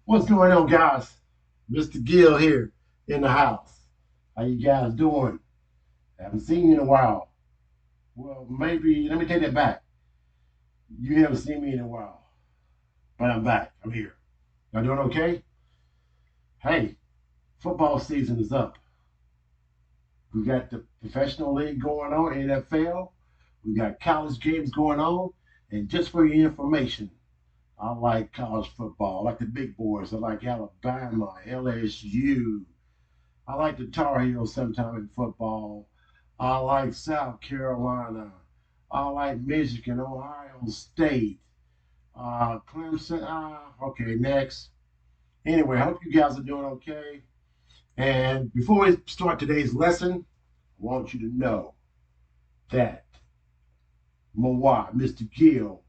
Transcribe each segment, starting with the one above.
What's going on, guys? Mr. Gill here in the house. How you guys doing? Haven't seen you in a while. Well, maybe let me take that back. You haven't seen me in a while, but I'm back. I'm here. Y'all doing okay? Hey, football season is up. We got the professional league going on, NFL. We got college games going on, and just for your information, I like college football. I like the big boys. I like Alabama, LSU. I like the Tar Heels sometime in football. I like South Carolina. I like Michigan, Ohio State, Clemson. Okay, next. Anyway, I hope you guys are doing okay. And before we start today's lesson, I want you to know that Mr. Gill,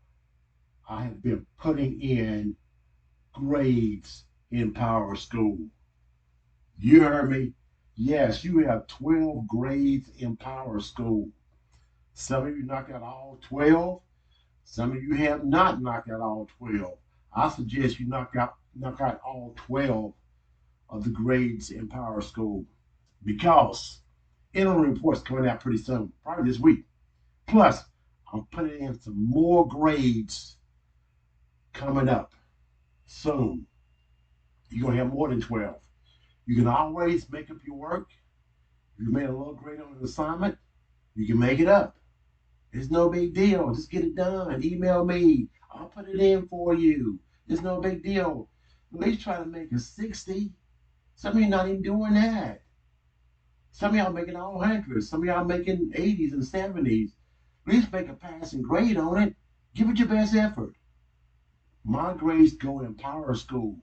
I have been putting in grades in Power School. You heard me. Yes, you have 12 grades in Power School. Some of you knocked out all 12. Some of you have not knocked out all 12. I suggest you knock out all 12 of the grades in Power School because interim reports coming out pretty soon, probably this week. Plus, I'm putting in some more grades coming up soon. You're going to have more than 12. You can always make up your work. If you made a low grade on an assignment, you can make it up. It's no big deal. Just get it done. Email me. I'll put it in for you. It's no big deal. At least try to make a 60. Some of you not even doing that. Some of y'all making all hundreds. Some of y'all making 80s and 70s. At least make a passing grade on it. Give it your best effort. My grades go in Power School.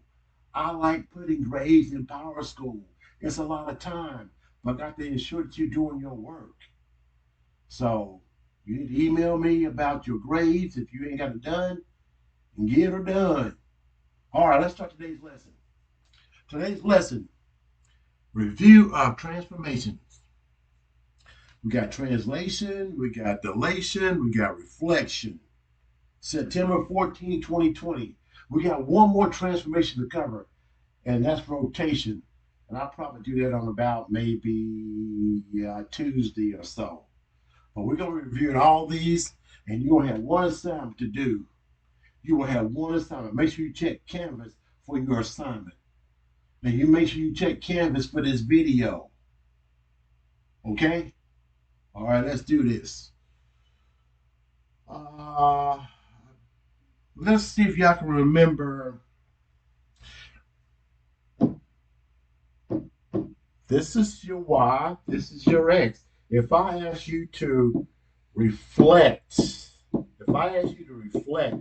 I like putting grades in Power School. It's a lot of time, but I got to ensure that you're doing your work. So you need to email me about your grades if you ain't got it done and get her done. All right, let's start today's lesson. Today's lesson, review of transformations. We got translation, we got dilation, we got reflection. September 14, 2020. We got one more transformation to cover, and that's rotation. And I'll probably do that on about maybe Tuesday or so. But we're going to be reviewing all these, and you're going to have one assignment to do. You will have one assignment. Make sure you check Canvas for your assignment. Now, you make sure you check Canvas for this video. Okay? All right, let's do this. Uh, let's see if y'all can remember. This is your Y, this is your X. If I ask you to reflect, if I ask you to reflect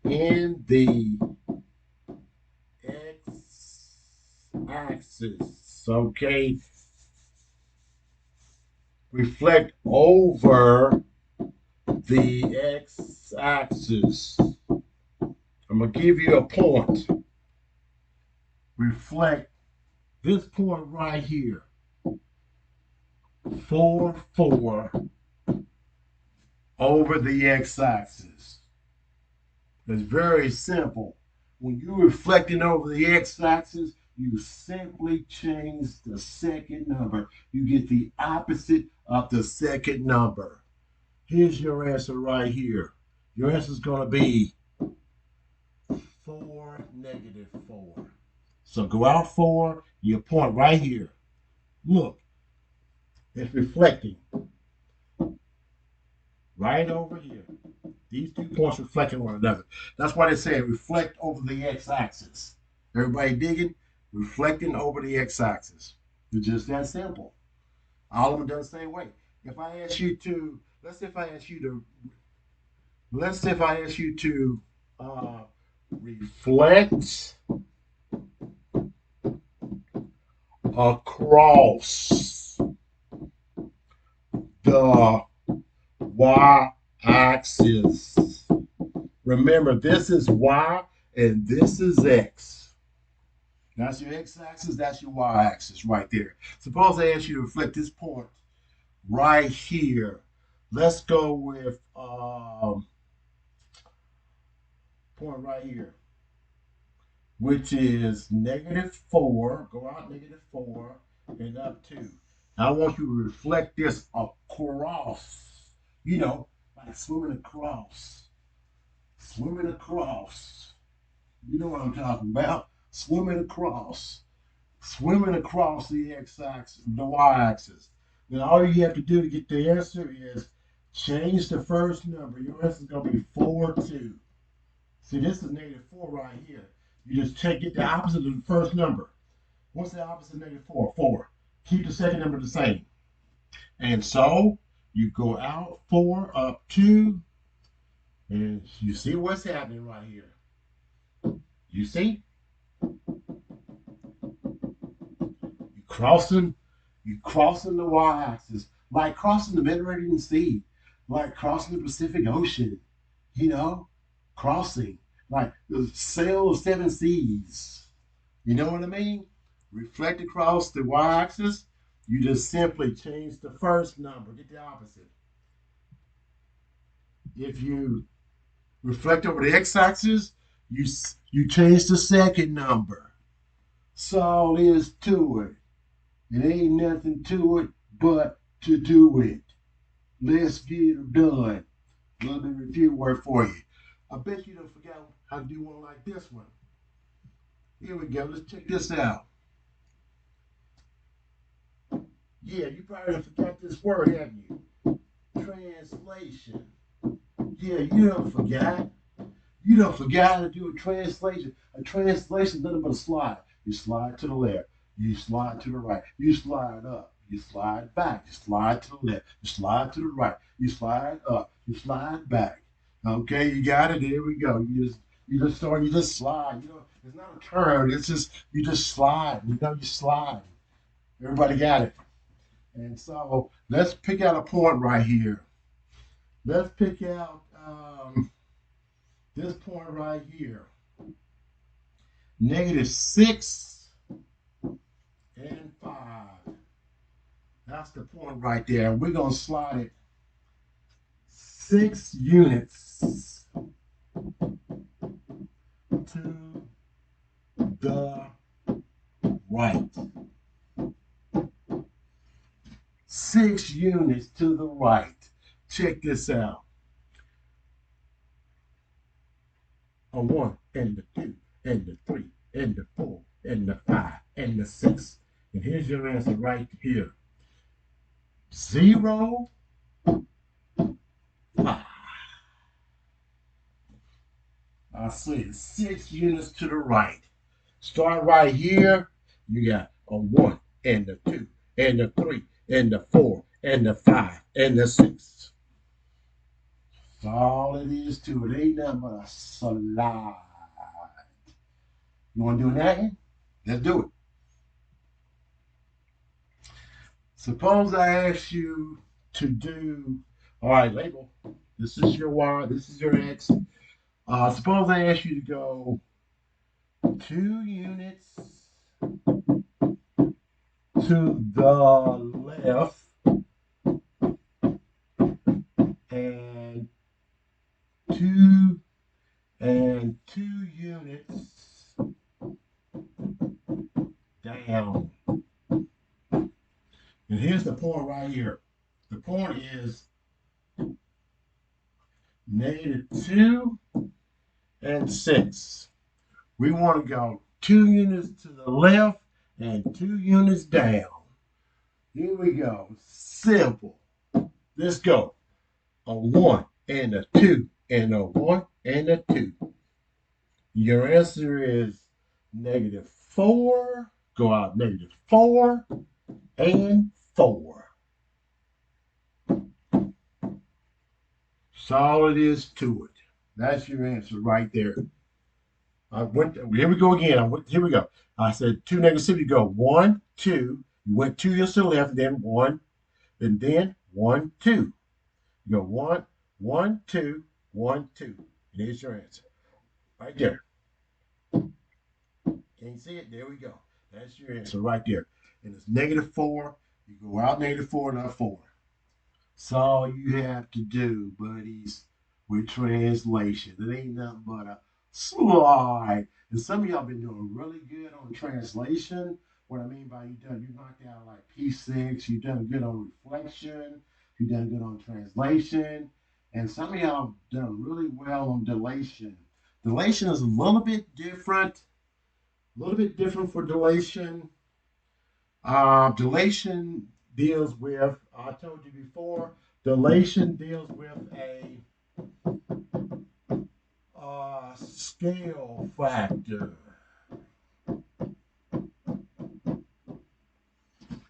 in the X axis, okay, reflect over the X axis. I'm going to give you a point. Reflect this point right here. 4, 4 over the x-axis. It's very simple. When you're reflecting over the x-axis, you simply change the second number. You get the opposite of the second number. Here's your answer right here. Your answer is going to be 4, -4. So go out 4, your point right here. Look, it's reflecting right over here. These 2 points reflecting one another. That's why they say reflect over the x-axis. Everybody digging? Reflecting over the x-axis. It's just that simple. All of them done the same way. If I ask you to, let's say if I ask you to reflect across the y-axis. Remember, this is y and this is x. That's your x-axis, that's your y-axis right there. Suppose I ask you to reflect this point right here. Let's go with point right here. which is -4, go out -4 and up 2. I want you to reflect this across, like swimming across. You know what I'm talking about? Swimming across the x-axis, the y-axis. Then all you have to do to get the answer is change the first number. Your answer is going to be 4, 2. See, this is -4 right here. You just get the opposite of the first number. What's the opposite of -4? 4. Keep the second number the same. And so you go out 4, up 2, and you see what's happening right here. You see? You crossing, you crossing the y-axis, like crossing the Mediterranean Sea, like crossing the Pacific Ocean, you know, crossing, like the sail of 7 seas. You know what I mean? Reflect across the y-axis, you just simply change the first number, get the opposite. If you reflect over the x-axis, you change the second number. That's all there is to it. It ain't nothing to it but to do it. Let's get it done. Let me review work for you. I bet you don't forget how to do one like this one. Here we go. Let's check this out. Yeah, you probably forgot this word, haven't you? Translation. Yeah, you don't forget. You don't forget how to do a translation. A translation is nothing but a slide. You slide to the left. You slide to the right. You slide up. You slide back. You slide to the left. You slide to the right. You slide up. You slide back. Okay, you got it. There we go. You just slide. It's not a turn. It's just you just slide. You slide. Everybody got it. And so let's pick out a point right here. Let's pick out this point right here. -6 and 5. That's the point right there. We're going to slide it 6 units to the right. 6 units to the right. Check this out. A 1 and the 2 and the 3 and the 4 and the 5 and the 6. And here's your answer right here. 0, 5. I see 6 units to the right. Start right here. You got a 1 and a 2 and a 3 and a 4 and a 5 and a 6. That's all it is to it. Ain't nothing but a slide. You want to do it again? Let's do it. Suppose I ask you to do, all right, label. This is your Y, this is your X. Suppose I ask you to go 2 units to the left and 2 units down. And here's the point right here. The point is -2 and 6. We want to go 2 units to the left and 2 units down. Here we go. Simple. Let's go. A 1 and a 2 and a 1 and a 2. Your answer is -4. Go out -4 and 4. That's all it is to it. That's your answer right there. Here we go again. Here we go. I said 2 -6. You go 1, 2. You went 2 units to the left, then 1, and then 1, 2. You go 1, 1, 2, 1, 2. And here's your answer. Right there. Can't see it? There we go. That's your answer right there. And it's -4. You go out -4 and up 4. That's all you have to do, buddies, with translation. It ain't nothing but a Slide. And some of y'all been doing really good on translation. What I mean by you knocked out like P6, you done good on reflection, you done good on translation, and some of y'all done really well on dilation. Dilation is a little bit different for dilation. Dilation deals with, I told you before, dilation deals with a scale factor.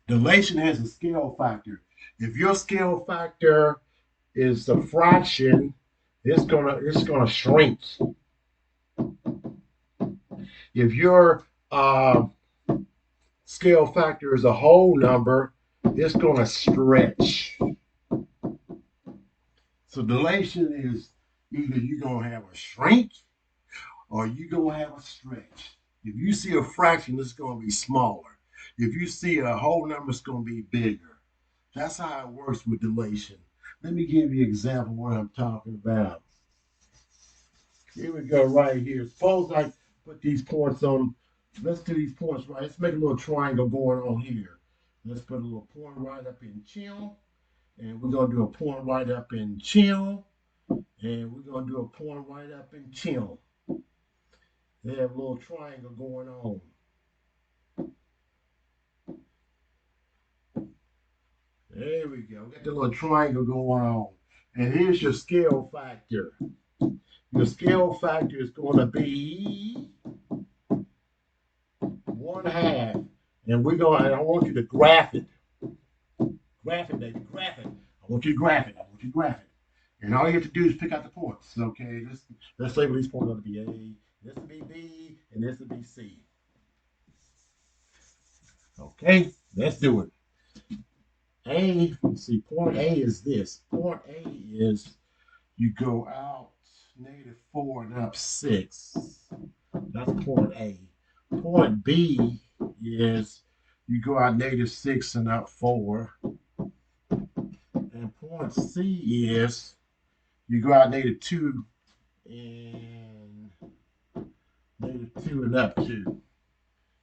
Dilation has a scale factor. If your scale factor is a fraction, it's gonna shrink. If your scale factor is a whole number, it's gonna stretch. So dilation is either you're gonna have a shrink or you're gonna have a stretch. If you see a fraction, it's gonna be smaller. If you see a whole number, it's gonna be bigger. That's how it works with dilation. Let me give you an example of what I'm talking about. Here we go right here. Suppose I put these points on, let's do these points right. Let's make a little triangle going on here. Let's put a little point right up in chill. And we're going to do a point right up in chill. And we're going to do a point right up in chill. They have a little triangle going on. There we go. We got the little triangle going on. And here's your scale factor. Your scale factor is going to be 1/2. And I want you to graph it. Graph it, baby, graph it. I want you to graph it. I want you to graph it. And all you have to do is pick out the points. Okay, let's label these points to be A, this to be B, and this to be C. Okay, let's do it. See, point A is this. Point A is you go out -4 and up 6. That's point A. Point B is you go out -6 and up 4. And point C is you go out -2 and -2 and up 2.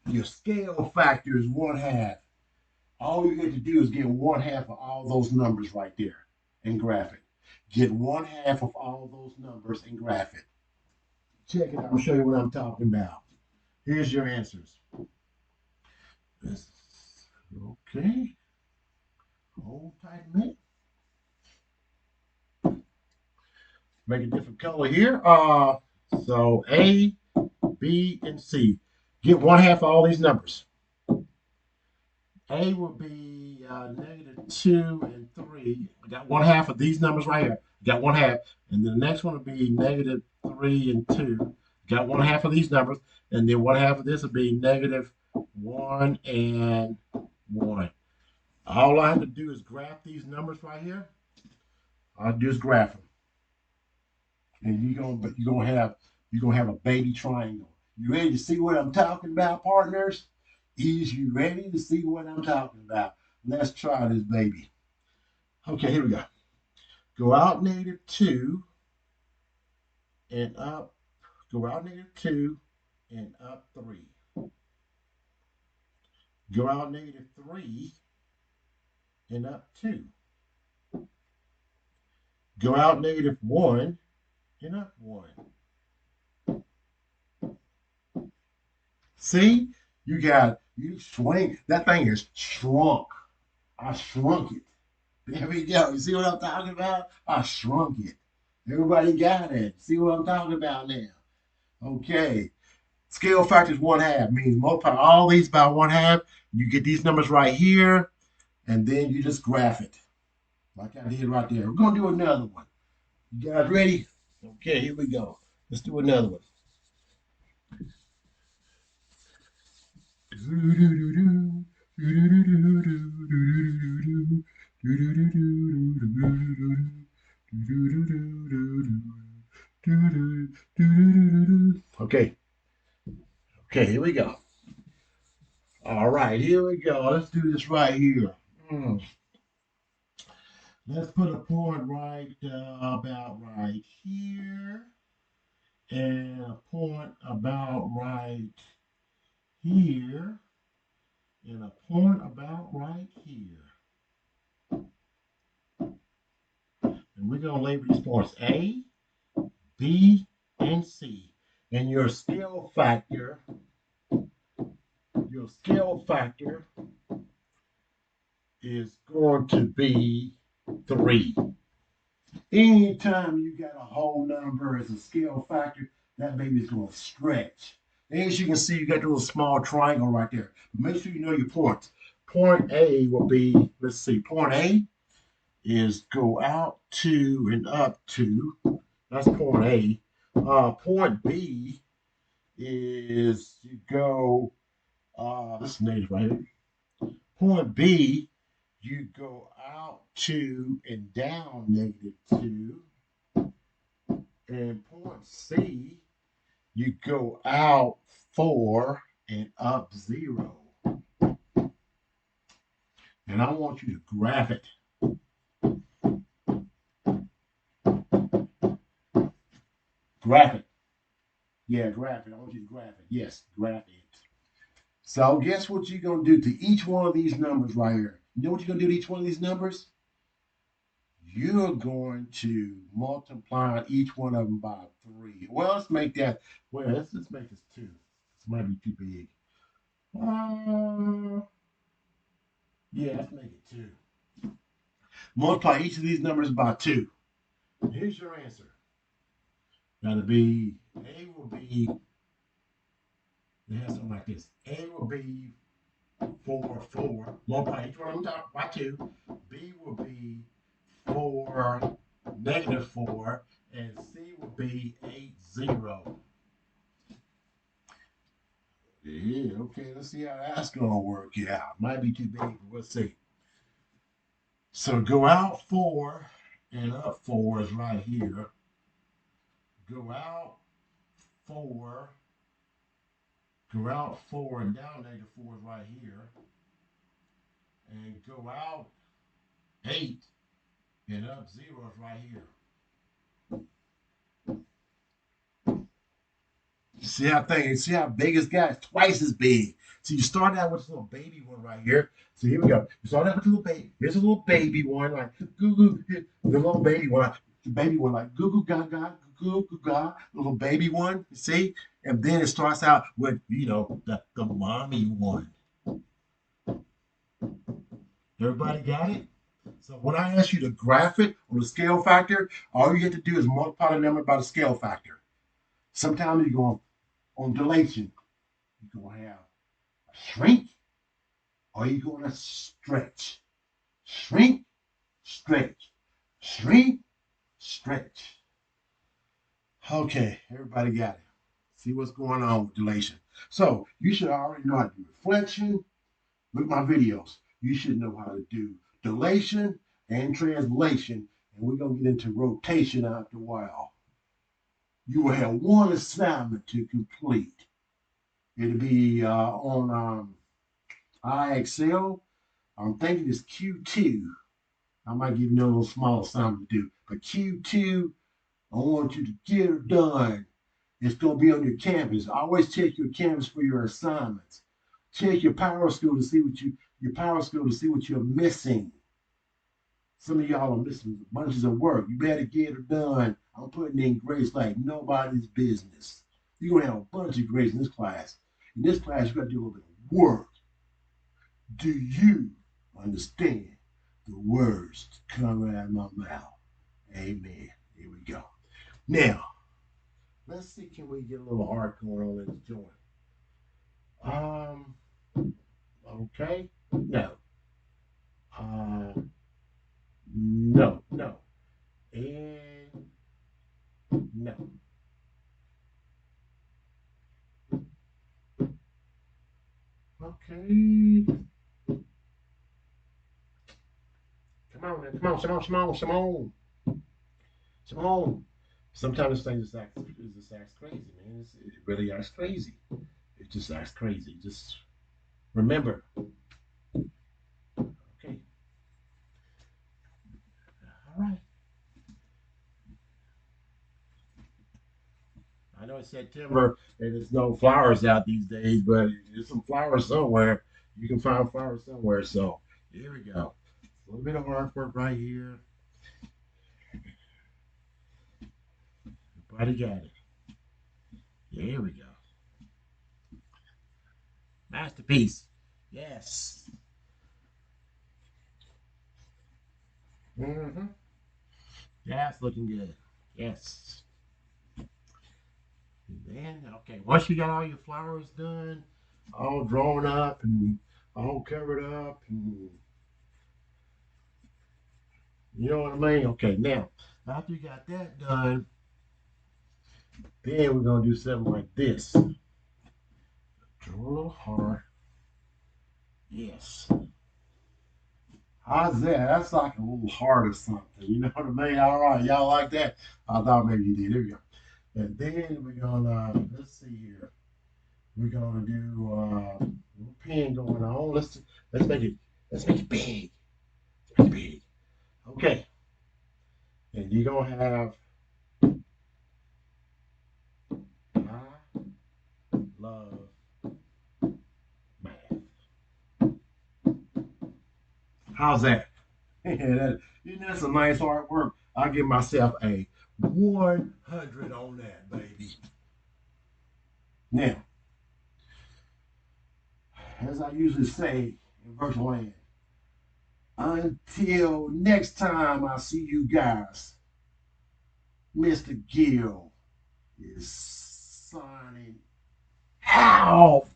Your scale factor is 1/2. All you get to do is get 1/2 of all those numbers right there and graph it. Get 1/2 of all those numbers and graph it. Check it. I'm going to show you what I'm talking about. Here's your answers. Okay. Hold tight a minute. Make a different color here. So A, B, and C. Get 1/2 of all these numbers. A will be -2 and 3. I got 1/2 of these numbers right here. Got 1/2. And then the next one will be -3 and 2. Got 1/2 of these numbers. And then 1/2 of this will be -1 and 1. All I have to do is graph these numbers right here. I'll just graph them. And you're gonna have a baby triangle. You ready to see what I'm talking about, partners? Is you ready to see what I'm talking about? Let's try this baby. Okay, here we go. Go out -2 and up. Go out -2 and up 3. Go out -3 and up 2. Go out -1 and up 1. See? You swing. That thing is shrunk. I shrunk it. There we go. You see what I'm talking about? I shrunk it. Everybody got it. See what I'm talking about now? Okay. Scale factor is 1/2. Means multiply all these by 1/2. You get these numbers right here, and then you just graph it. Like I did right there. We're going to do another one. You guys ready? Okay, here we go. Let's do another one. Okay. Okay, here we go. All right, here we go. Let's do this right here. Let's put a point right about right here. and a point about right here, and a point about right here. And we're going to label these points A, B, and C. And your scale factor is going to be 3. Anytime you got a whole number as a scale factor, that baby is going to stretch. As you can see, you got the little small triangle right there. But make sure you know your points. Point A will be, let's see, point A is go out to and up to. That's point A. Point B is you go, this is negative right here. Point B, you go out to and down -2. And point C, you go out 4 and up 0. And I want you to graph it. Graph it. Yeah, graph it. I want you to graph it. Yes, graph it. So guess what you're going to do to each one of these numbers right here? You know what you're going to do to each one of these numbers? You're going to multiply each one of them by 3. Well, let's make that, well, let's make this 2. This might be too big. Yeah, let's make it 2. Multiply each of these numbers by 2. Here's your answer. That'll be, A will be, it has something like this. A will be 4, 4. Multiply each one of them by 2. B will be 4, -4. And C will be 8, 0. Yeah, okay, let's see how that's going to work out. Might be too big, but we'll see. So go out 4 and up 4 is right here. Go out 4, and down -4 is right here. And go out 8 and up 0 is right here. See how big it's got? It's twice as big. So you start out with this little baby one right here. So here we go. You start out with a little baby. Here's a little baby one, like goo goo. The little baby one, like goo goo gaga, goo goo ga. Little baby one. You see? And then it starts out with the mommy one. Everybody got it? So when I ask you to graph it on the scale factor, all you have to do is multiply the number by the scale factor. Sometimes you're going on dilation, you're going to have a shrink, or you're going to stretch. Shrink, stretch. Shrink, stretch. Okay, everybody got it. See what's going on with dilation. So you should already know how to do reflection. Look at my videos. You should know how to do dilation and translation. And we're going to get into rotation after a while. You will have one assignment to complete. It'll be on iExcel. I'm thinking it's Q2. I might give you a little small assignment to do. But Q2, I want you to get it done. It's going to be on your canvas. Always check your canvas for your assignments. Check your power skill to see what you're missing. Some of y'all are missing bunches of work. You better get it done. I'm putting in grades like nobody's business. You're going to have a bunch of grades in this class. In this class, you got to do a little bit of work. Do you understand the words that come out of my mouth? Amen. Here we go. Now, let's see, can we get a little art going on in this joint? Okay. No. No. And no. Okay. Come on, man. Come on. Sometimes this thing just acts crazy, man. It really acts crazy. It just acts crazy. Just remember. Okay. All right. I know it's September and there's no flowers out these days, but there's some flowers somewhere. You can find flowers somewhere. So here we go. A little bit of artwork right here. Everybody got it. Here we go. Masterpiece. Yes. Mm-hmm. That's looking good. Yes. And then, okay, once you got all your flowers done, all drawn up and all covered up, and you know what I mean? Okay, now, after you got that done, then we're going to do something like this. Draw a little heart. Yes. How's that? That's like a little heart or something. You know what I mean? All right, y'all like that? I thought maybe you did. There we go. And then we're gonna let's see here. We're gonna do a little pen going on. Let's make it big. Let's make it big. Okay. And you're gonna have I love math. How's that? That's a nice artwork. I give myself a 100 on that, baby. Now, as I usually say in virtual land, until next time I see you guys, Mr. Gill is signing out.